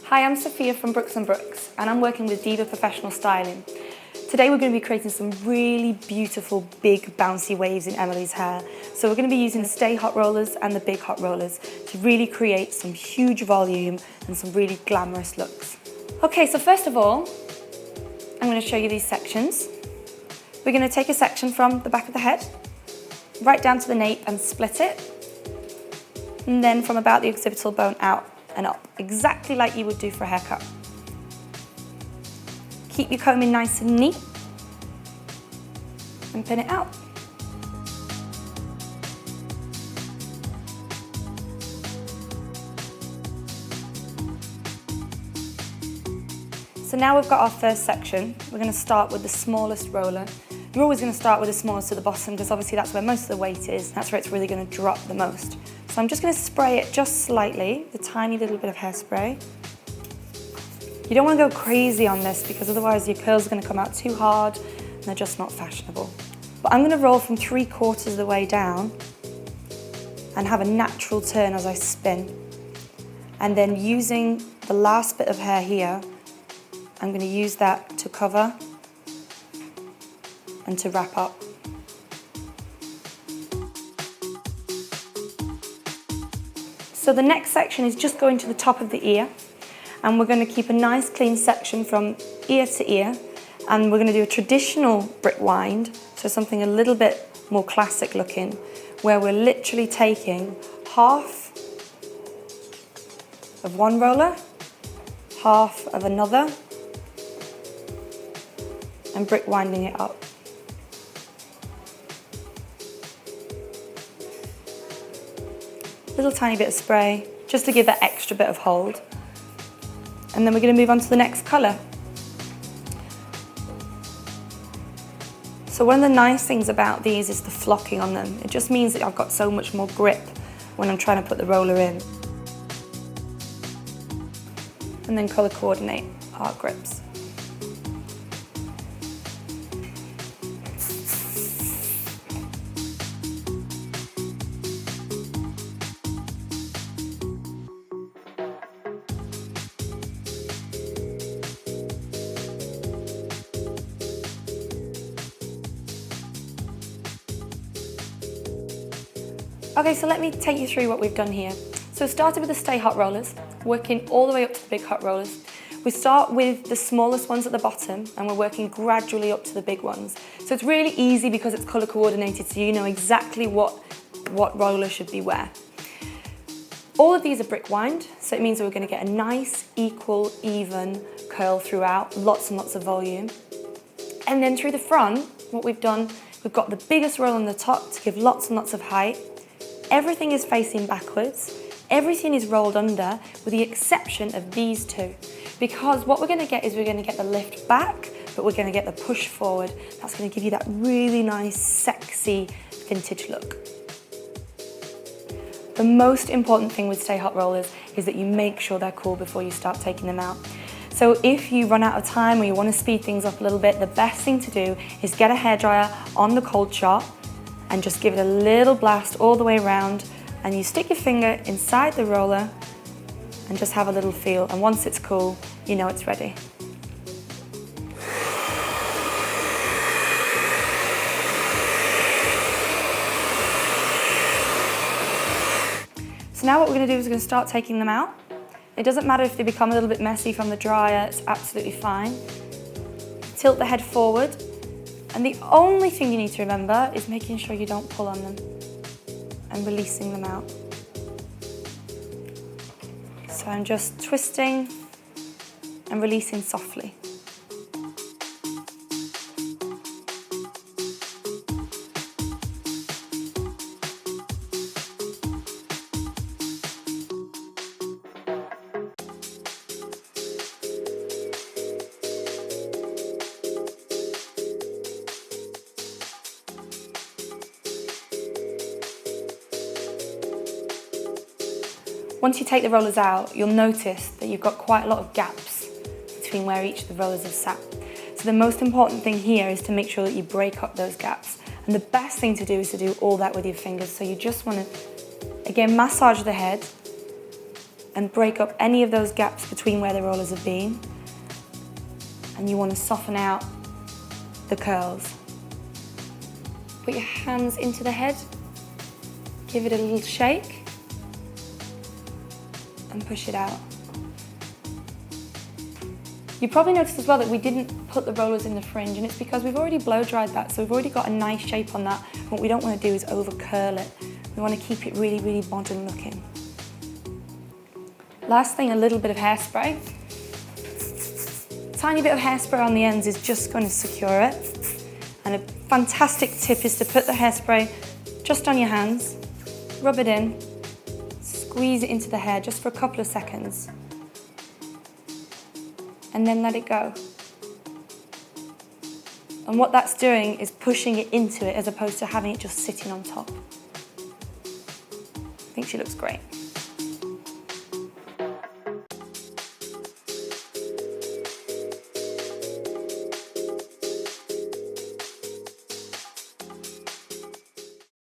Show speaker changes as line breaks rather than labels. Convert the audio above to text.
Hi, I'm Sophia from Brooks & Brooks and I'm working with Diva Professional Styling. Today we're going to be creating some really beautiful big bouncy waves in Emily's hair. So we're going to be using the Stay Hot rollers and the Big Hot rollers to really create some huge volume and some really glamorous looks. Okay, so first of all, I'm going to show you these sections. We're going to take a section from the back of the head, right down to the nape and split it. And then from about the occipital bone out and up, exactly like you would do for a haircut. Keep your combing nice and neat and pin it out. So now we've got our first section. We're going to start with the smallest roller. You're always going to start with the smallest at the bottom because obviously that's where most of the weight is. That's where it's really going to drop the most. So I'm just going to spray it just slightly, the tiny little bit of hairspray. You don't want to go crazy on this because otherwise your curls are going to come out too hard and they're just not fashionable. But I'm going to roll from 3/4 of the way down and have a natural turn as I spin. And then using the last bit of hair here, I'm going to use that to cover and to wrap up. So the next section is just going to the top of the ear, and we're going to keep a nice clean section from ear to ear, and we're going to do a traditional brick wind, so something a little bit more classic looking, where we're literally taking half of one roller, half of another, and brick winding it up. Little tiny bit of spray, just to give that extra bit of hold. And then we're going to move on to the next colour. So one of the nice things about these is the flocking on them. It just means that I've got so much more grip when I'm trying to put the roller in. And then colour coordinate our grips. Okay, so let me take you through what we've done here. So we started with the Stay Hot rollers, working all the way up to the Big Hot rollers. We start with the smallest ones at the bottom and we're working gradually up to the big ones. So it's really easy because it's colour coordinated, so you know exactly what roller should be where. All of these are brick wind, so it means that we're going to get a nice, equal, even curl throughout, lots and lots of volume. And then through the front, what we've done, we've got the biggest roll on the top to give lots and lots of height. Everything is facing backwards, everything is rolled under with the exception of these two. Because what we're going to get is we're going to get the lift back, but we're going to get the push forward. That's going to give you that really nice, sexy, vintage look. The most important thing with Stay Hot rollers is that you make sure they're cool before you start taking them out. So if you run out of time or you want to speed things up a little bit, the best thing to do is get a hairdryer on the cold shot and just give it a little blast all the way around, and you stick your finger inside the roller and just have a little feel, and once it's cool, you know it's ready. So now what we're going to do is we're going to start taking them out. It doesn't matter if they become a little bit messy from the dryer, it's absolutely fine. Tilt the head forward. And the only thing you need to remember is making sure you don't pull on them and releasing them out. So I'm just twisting and releasing softly. Once you take the rollers out, you'll notice that you've got quite a lot of gaps between where each of the rollers have sat. So the most important thing here is to make sure that you break up those gaps. And the best thing to do is to do all that with your fingers. So you just want to, again, massage the head and break up any of those gaps between where the rollers have been. And you want to soften out the curls. Put your hands into the head, give it a little shake, and push it out. You probably noticed as well that we didn't put the rollers in the fringe, and it's because we've already blow dried that, so we've already got a nice shape on that. What we don't want to do is over curl it. We want to keep it really, really modern looking. Last thing, a little bit of hairspray. Tiny bit of hairspray on the ends is just going to secure it. And a fantastic tip is to put the hairspray just on your hands, rub it in, squeeze it into the hair just for a couple of seconds, and then let it go. And what that's doing is pushing it into it as opposed to having it just sitting on top. I think she looks great.